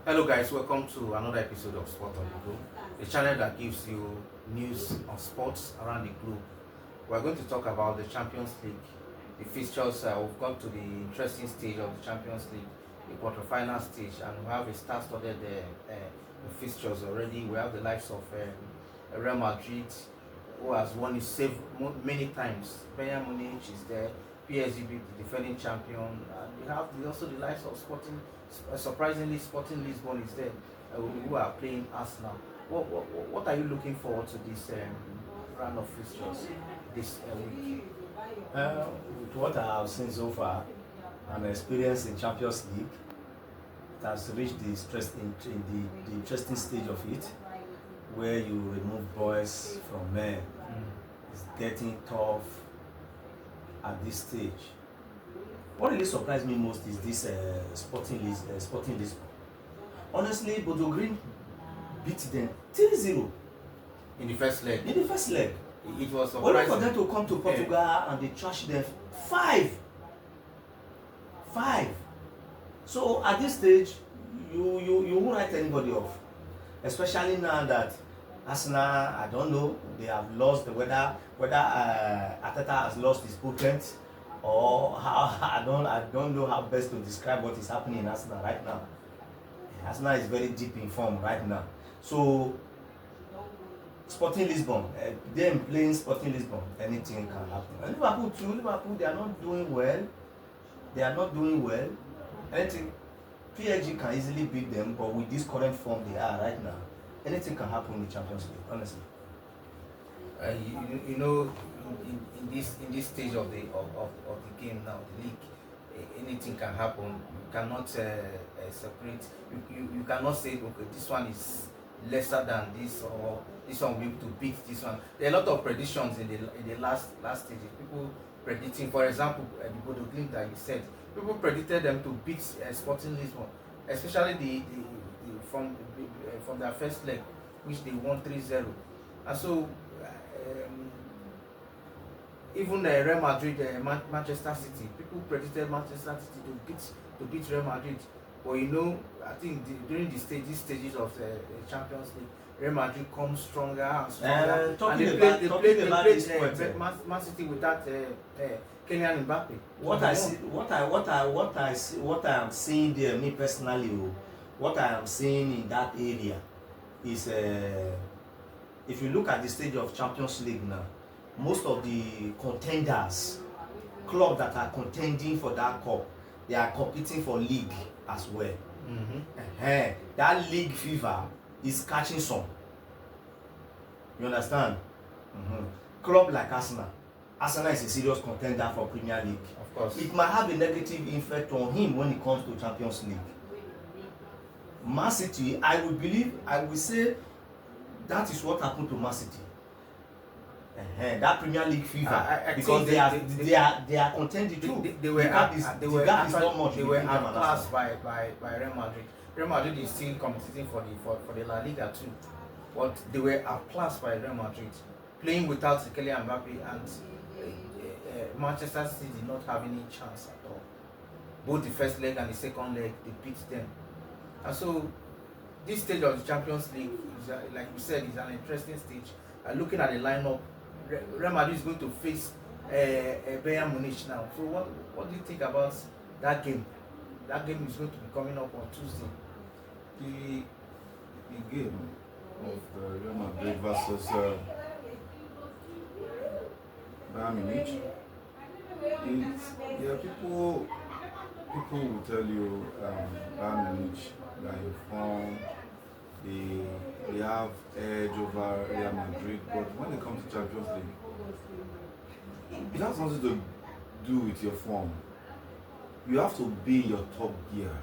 Hello guys, welcome to another episode of Sport on the Globe, a channel that gives you news on sports around the globe. We're going to talk about the Champions League, the fixtures. We've got to the interesting stage of the Champions League, the quarterfinal stage, and we have a star-studded fixtures already. We have the likes of Real Madrid, who has won his save many times. Bayernmunich is there, PSG, the defending champion, and we have also the likes of surprisingly, Sporting Lisbon is there, who are playing Arsenal. What are you looking forward to this round of fixtures this week? With what I have seen so far and experience in Champions League, it has reached the interesting stage of it, where you remove boys from men. It's getting tough at this stage. What really surprised me most is this Sporting Lisbon. Honestly, Bodo Green beat them 3-0 In the first leg. in the first leg. It was Only surprising. for them to come to Portugal and they trashed them 5. So at this stage, you won't write anybody off, especially now that Arsenal, I don't know, they have lost whether Ateta has lost his potent, or how I don't know how best to describe what is happening in Arsenal right now. Arsenal is very deep in form right now. So Sporting Lisbon, them playing Sporting Lisbon, anything can happen. And Liverpool too. Liverpool, they are not doing well. Anything, PSG can easily beat them, but with this current form they are right now, anything can happen in the Champions League. Honestly. You know, in this stage of the game now, the league, anything can happen. You cannot separate. You cannot say, okay, this one is lesser than this, or this one will be able to beat this one. There are a lot of predictions in the last stages. People predicting, for example, the Bodo Glimt that you said, people predicted them to beat Sporting Lisbon, especially the from their first leg, which they won 3-0, and so even Real Madrid, Manchester City, people predicted Manchester City to beat Real Madrid. But you know, I think during these stages of the Champions League, Real Madrid comes stronger and stronger. And they played Man City with that Kylian Mbappe. What I am seeing there, me personally, what I am seeing in that area is, if you look at the stage of Champions League now, most of the contenders, clubs that are contending for that cup, they are competing for league as well. That league fever is catching some. You understand? Club like Arsenal is a serious contender for Premier League. Of course. It might have a negative effect on him when it comes to Champions League. Man City, I will say that is what happened to Man City. That Premier League fever, because they are contending too. They were outclassed by Real Madrid. Real Madrid is still competing for the La Liga too, but they were outclassed by Real Madrid, playing without Kylian Mbappe, and Manchester City did not have any chance at all. Both the first leg and the second leg, they beat them. And so this stage of the Champions League is, like we said, is an interesting stage. Looking at the lineup, Real Madrid is going to face Bayernmunich now. So what do you think about that game? That game is going to be coming up on Tuesday. The game of Real Madrid versus Bayern Munich. People will tell you Bayern Munich, they are in form, they have edge over Real Madrid, but when it comes to Champions League, it has something to do with your form. You have to be in your top gear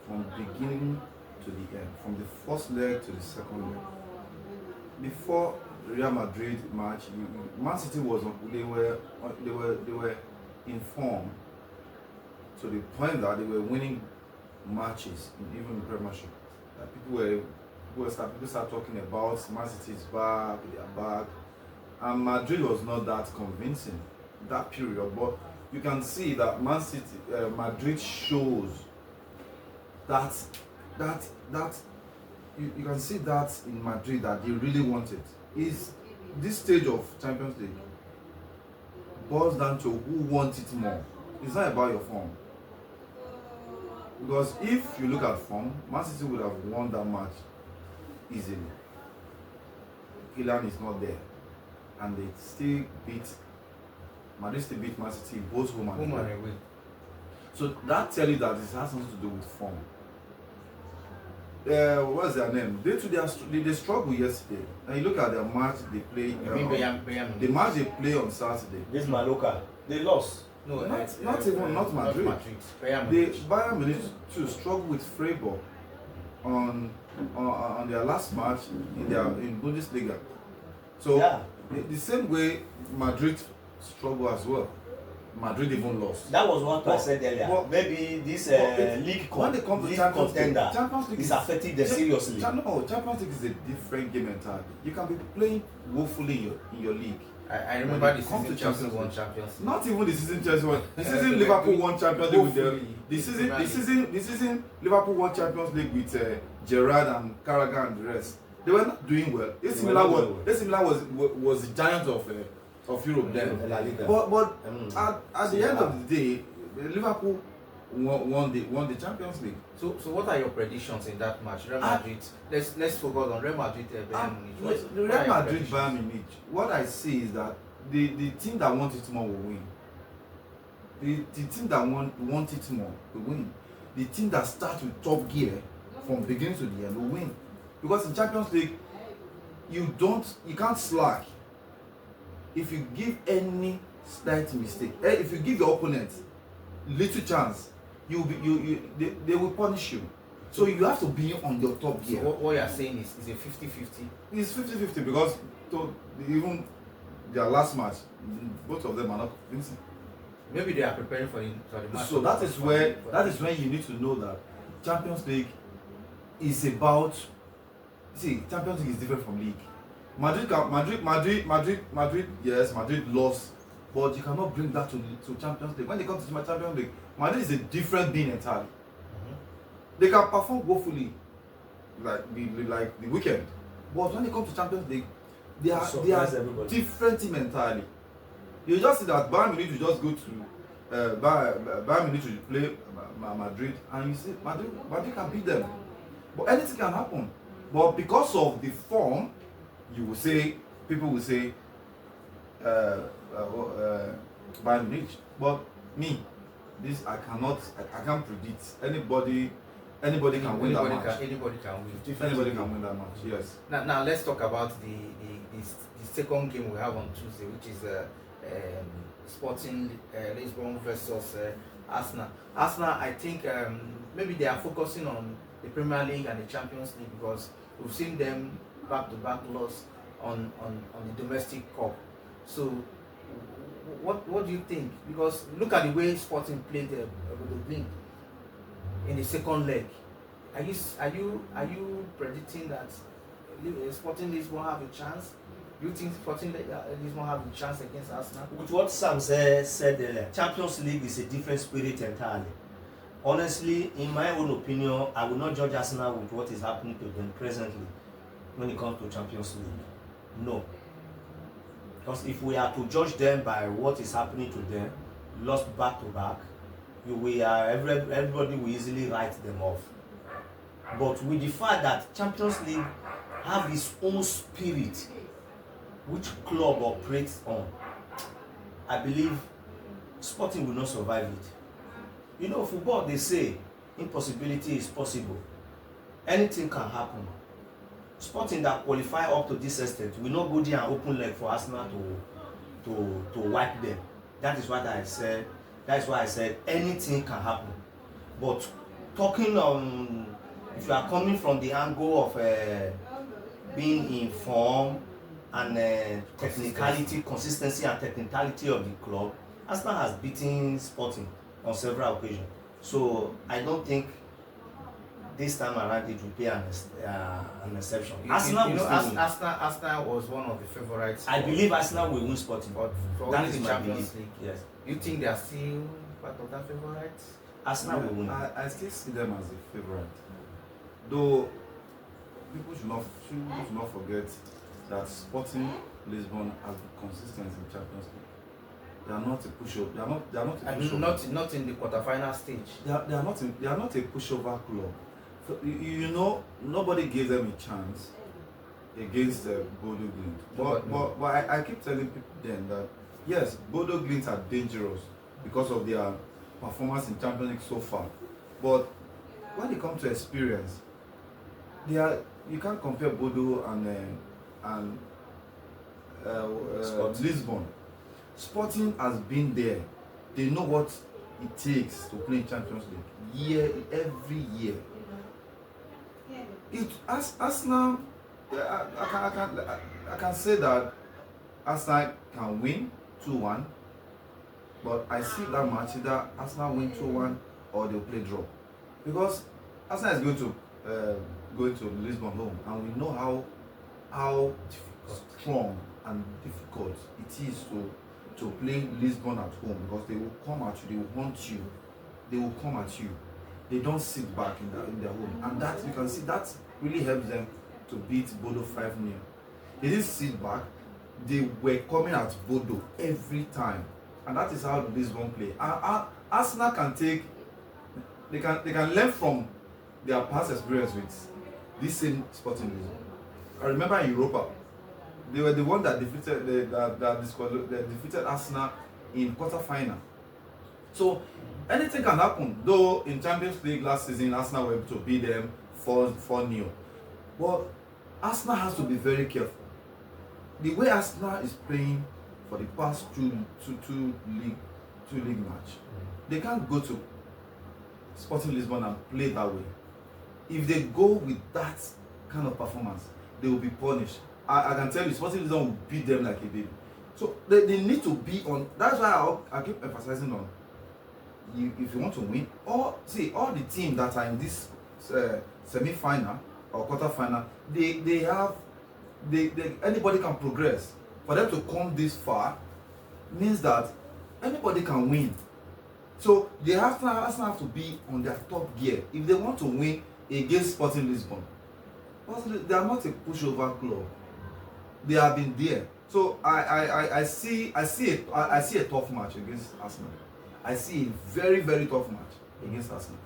from beginning to the end, from the first leg to the second leg. Before Real Madrid match, Man City they were in form to the point that they were winning matches, even in Premiership. People start talking about Man City is back, they are back, and Madrid was not that convincing that period. But you can see that Madrid shows that that you can see that in Madrid that they really want it. Is this stage of Champions League boils down to who wants it more. It's not about your form. Because if you look at form, Man City would have won that match easily. Kylian is not there, and they still beat Madrid. Still beat Man City both home and away. So that tells you that it has something to do with form. What's their name? They struggled yesterday. And you look at their match they play. The match they play on Saturday. This Mallorca, they lost. No, not Madrid. Bayern Munich to struggle with Freiburg on their last match in Bundesliga. So the same way Madrid struggle as well. Madrid even lost. That was what I said earlier. Maybe this league contender is affecting them seriously. No, Champions League is a different game entirely. You can be playing woefully in your league. I remember the season Chelsea won Champions League. Not even the season Chelsea won. The season Liverpool won Champions League with the season Liverpool won Champions League with Gerrard and Carragher and the rest. They were not doing well. AC Milan was the giant of Europe then. But at the end of the day, Liverpool won the Champions League. So what are your predictions in that match? Real Madrid. Let's focus on Real Madrid. Bayern Munich. Real Madrid Bayern Munich. What I see is that the team that wants it more will win. The team that want it more will win. The team that starts with top gear from beginning to the end will win. Because in Champions League, you can't slack. If you give any slight mistake, if you give your opponent little chance, they will punish you. So you have to be on your top gear. So what you are saying is a 50-50? It's 50-50 because even their last match, both of them are not convincing. Maybe they are preparing for the match. So that is when you need to know that Champions League is about. See, Champions League is different from league. Madrid, yes, Madrid lost, but you cannot bring that to Champions League. When they come to Champions League, Madrid is a different being entirely. They can perform woefully, like the weekend, but when they come to Champions League, they are different team entirely. You just see that Bayern Munich to just go to Bayern Munich to play Madrid, and you see Madrid can beat them, but anything can happen. But because of the form, people will say Bayern Munich. But me, I can't predict. Anybody can win that match. Anybody can win. Anybody can win that match. Yes. Now let's talk about the second game we have on Tuesday, which is Sporting Lisbon versus Arsenal. Arsenal, I think maybe they are focusing on the Premier League and the Champions League because we've seen them back-to-back loss on the domestic cup. So what do you think? Because look at the way Sporting played with the Blink in the second leg. Are you predicting that Sporting Lisbon have a chance? Do you think Sporting Lisbon have a chance against Arsenal? With what Sam said earlier, Champions League is a different spirit entirely. Honestly, in my own opinion, I will not judge Arsenal with what is happening to them presently when it comes to Champions League. No. Because if we are to judge them by what is happening to them, lost back to back, everybody will easily write them off. But with the fact that Champions League have its own spirit, which club operates on, I believe Sporting will not survive it. You know, football, they say impossibility is possible. Anything can happen. Sporting that qualify up to this extent will not go there and open leg for Arsenal to wipe them. That is what I said. That is why I said anything can happen. But talking on, if you are coming from the angle of being in form and consistency and technicality of the club, Arsenal has beaten Sporting on several occasions. So I don't think this time around it will be an exception. Arsenal was one of the favorites. I believe Arsenal will win Sporting. But for that is my Champions belief. League. Yes. You think they are still part of that favorite? Arsenal will win. I still see them as a favorite. though people should not forget that Sporting Lisbon has been consistent in Champions League. They are not a pushover. They are not a pushover. Not in the quarterfinal stage. They are not a pushover club. So, you know, nobody gave them a chance against Bodo Glimt. But I keep telling people then that yes, Bodo Glimt are dangerous because of their performance in Champions League so far. But when it comes to experience, you can't compare Bodo and Lisbon. Sporting has been there. They know what it takes to play in Champions League every year. Arsenal, I can say that Arsenal can win 2-1, but I see that match either Arsenal win 2-1 or they'll play draw, because Arsenal is going to Lisbon home, and we know how strong and difficult it is to play Lisbon at home, because they will come at you, they will hunt you, they will come at you. They don't sit back in their home, and that you can see that really helps them to beat Bodo 5-0. They didn't sit back; they were coming at Bodo every time, and that is how Lisbon play. Arsenal can they can learn from their past experience with this same Sporting Lisbon. I remember in Europa, they were the one that defeated that defeated Arsenal in quarter-final. So anything can happen. Though in Champions League last season, Arsenal were able to beat them 4-0. But Arsenal has to be very careful. The way Arsenal is playing for the past two league match, they can't go to Sporting Lisbon and play that way. If they go with that kind of performance, they will be punished. I can tell you, Sporting Lisbon will beat them like a baby. So they need to be on. That's why I keep emphasizing on. If you want to win, all the teams that are in this semi-final or quarter-final, anybody can progress. For them to come this far means that anybody can win. So they have to be on their top gear if they want to win against Sporting Lisbon. They are not a pushover club. They have been there. So I see a tough match against Arsenal. I see a very, very tough match against Arsenal.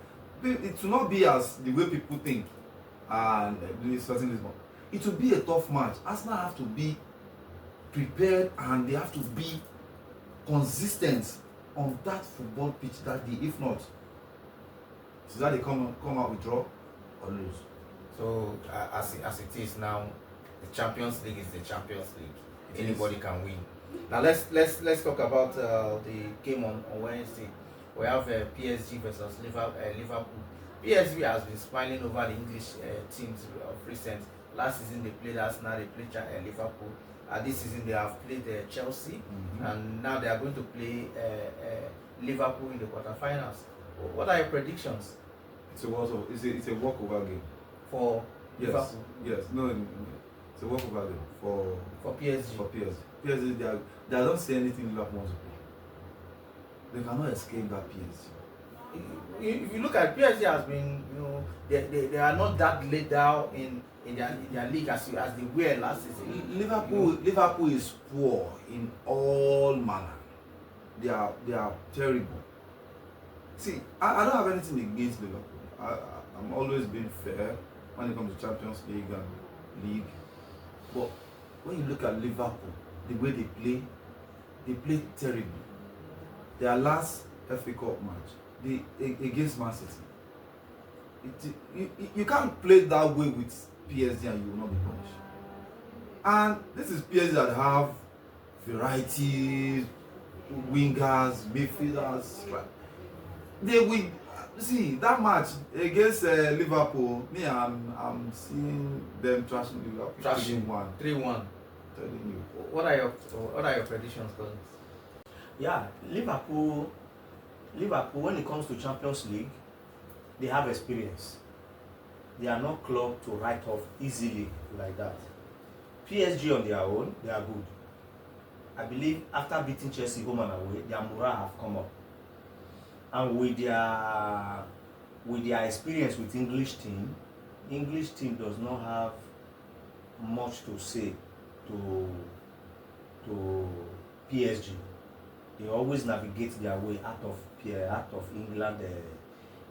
It will not be as the way people think and Sporting Lisbon. It will be a tough match. Arsenal have to be prepared, and they have to be consistent on that football pitch that day. If not, it's that they come out with draw or lose. So as it is now, the Champions League is the Champions League. Anybody can win. Now let's talk about the game on Wednesday. We have PSG versus Liverpool. PSG has been smiling over the English teams of recent. Last season they played Arsenal, they played Liverpool. This season they have played Chelsea, and now they are going to play Liverpool in the quarterfinals. What are your predictions? It's a walkover game for Liverpool. Yes, no, it's a walkover game for PSG. PSG, they don't see anything Liverpool wants to play. They cannot escape that PSG. If you look at PSG, has been, they are not that laid down in their league as they were last season. Liverpool is poor in all manner. They are terrible. See, I don't have anything against Liverpool. I'm always being fair when it comes to Champions League and league. But when you look at Liverpool, the way they play terribly. Their last FA Cup match, against Man City. You can't play that way with PSG and you will not be punished. And this is PSG that have varieties, wingers, midfielders. They will see that match against Liverpool. Me, I'm seeing them trashing Liverpool. 3-1. Telling you. What are your predictions, Collins? Yeah, Liverpool, when it comes to Champions League, they have experience. They are not club to write off easily like that. PSG on their own, they are good. I believe after beating Chelsea home and away, their morale have come up. And with their experience with English team, English team does not have much to say to PSG. They always navigate their way out of England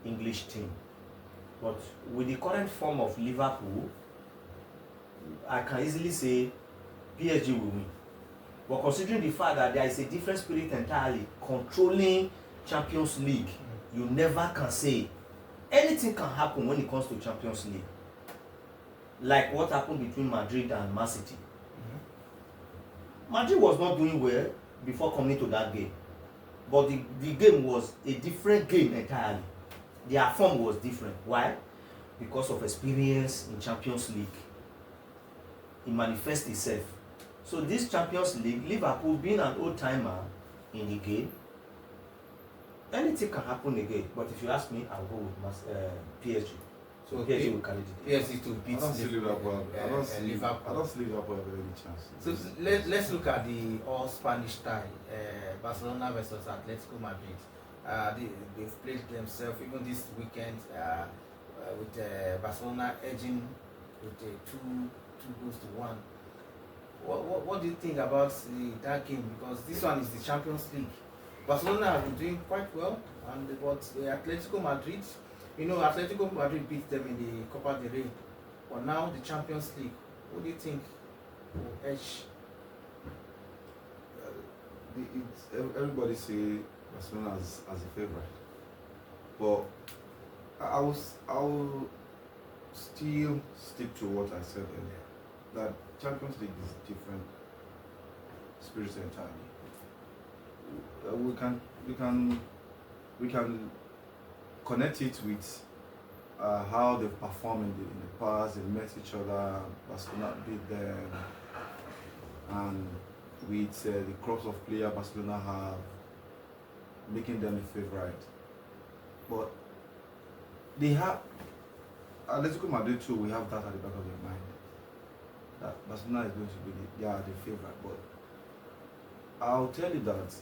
English team. But with the current form of Liverpool, I can easily say PSG will win. But considering the fact that there is a different spirit entirely controlling Champions League, you never can say. Anything can happen when it comes to Champions League. Like what happened between Madrid and Man City. Madrid was not doing well before coming to that game. But the game was a different game entirely. Their form was different. Why? Because of experience in Champions League. It manifests itself. So this Champions League, Liverpool being an old-timer in the game, anything can happen again. But if you ask me, I'll go with PSG. So PSG will carry the day. PSG to beat I don't see Liverpool. I don't see Liverpool. I don't see Liverpool have any chance. So let's look at the all Spanish style, Barcelona versus Atletico Madrid. They've played themselves even this weekend with Barcelona edging with two goals to one. What do you think about that game? Because this one is the Champions League. Barcelona have been doing quite well, but Atletico Madrid, Atletico Madrid beat them in the Copa del Rey. But now the Champions League, what do you think will edge? Everybody say Barcelona as a favorite, but I will still stick to what I said earlier, that Champions League is different spirit entirely. We can connect it with how they've performed in the past. They met each other, Barcelona beat them, and with the crops of players Barcelona have, making them a favorite. But they have Atletico Madrid too. We have that at the back of their mind, that Barcelona is going to be the favorite. But I'll tell you that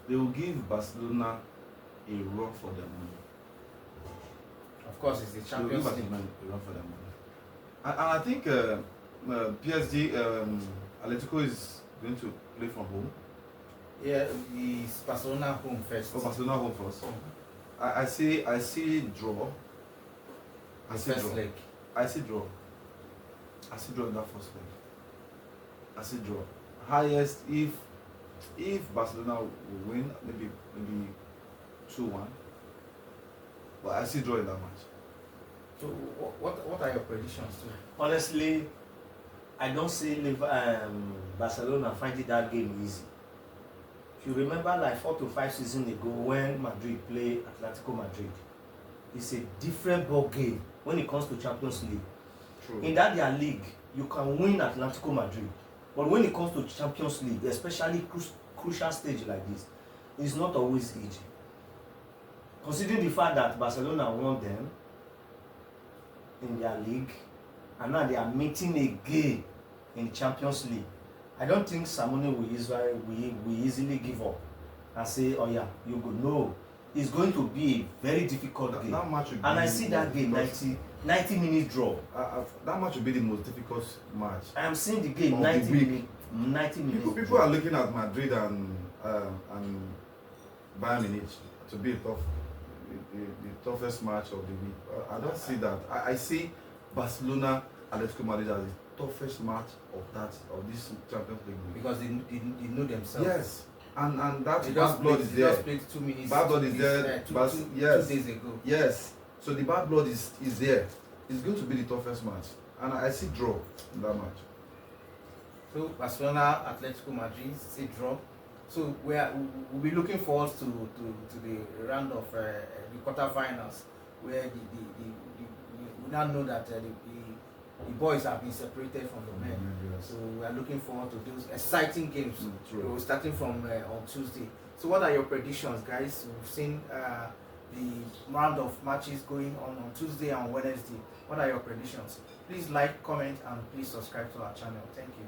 they will give Barcelona a run for their money. Of course, it's the Champions League. A run for their money. And I think PSG, Atletico is going to play from home. Yeah, it's Barcelona home first. Oh, Barcelona home first. I see draw. I see First draw. leg. I see draw. I see draw in that first leg. I see draw. Highest if Barcelona will win, maybe 2-1. But I see draw in that match. So what are your predictions too? Honestly, I don't see Barcelona finding that game easy. If you remember, like 4 to 5 seasons ago, when Madrid played Atletico Madrid, it's a different ball game when it comes to Champions League. True. In that their league, you can win Atletico Madrid, but when it comes to Champions League, especially crucial stage like this, it's not always easy. Considering the fact that Barcelona won them in their league, and now they are meeting again in Champions League, I don't think Simone will easily give up and say, oh yeah, you go. No, it's going to be a very difficult game. That match will be, and I see that game 90 minute draw. that match will be the most difficult match. I am seeing the game Of 90 the week. minutes. People are looking at Madrid and Bayernmunich to be the toughest match of the week. I don't see that. I see Barcelona Atletico Madrid as the toughest match of this Champions League week. Because they know themselves. Yes, and that They bad blood is there. just played 2 minutes. Bad blood is there. Yes. 2 days ago. Yes, so the bad blood is there. It's going to be the toughest match, and I see draw in that match. So Barcelona, Atletico Madrid, say draw. So we'll be looking forward to the round of the quarterfinals, where we now know that the boys have been separated from the men. Yes. So we are looking forward to those exciting games. True. Starting from on Tuesday. So what are your predictions, guys? We've seen the round of matches going on Tuesday and Wednesday. What are your predictions? Please like, comment, and please subscribe to our channel. Thank you.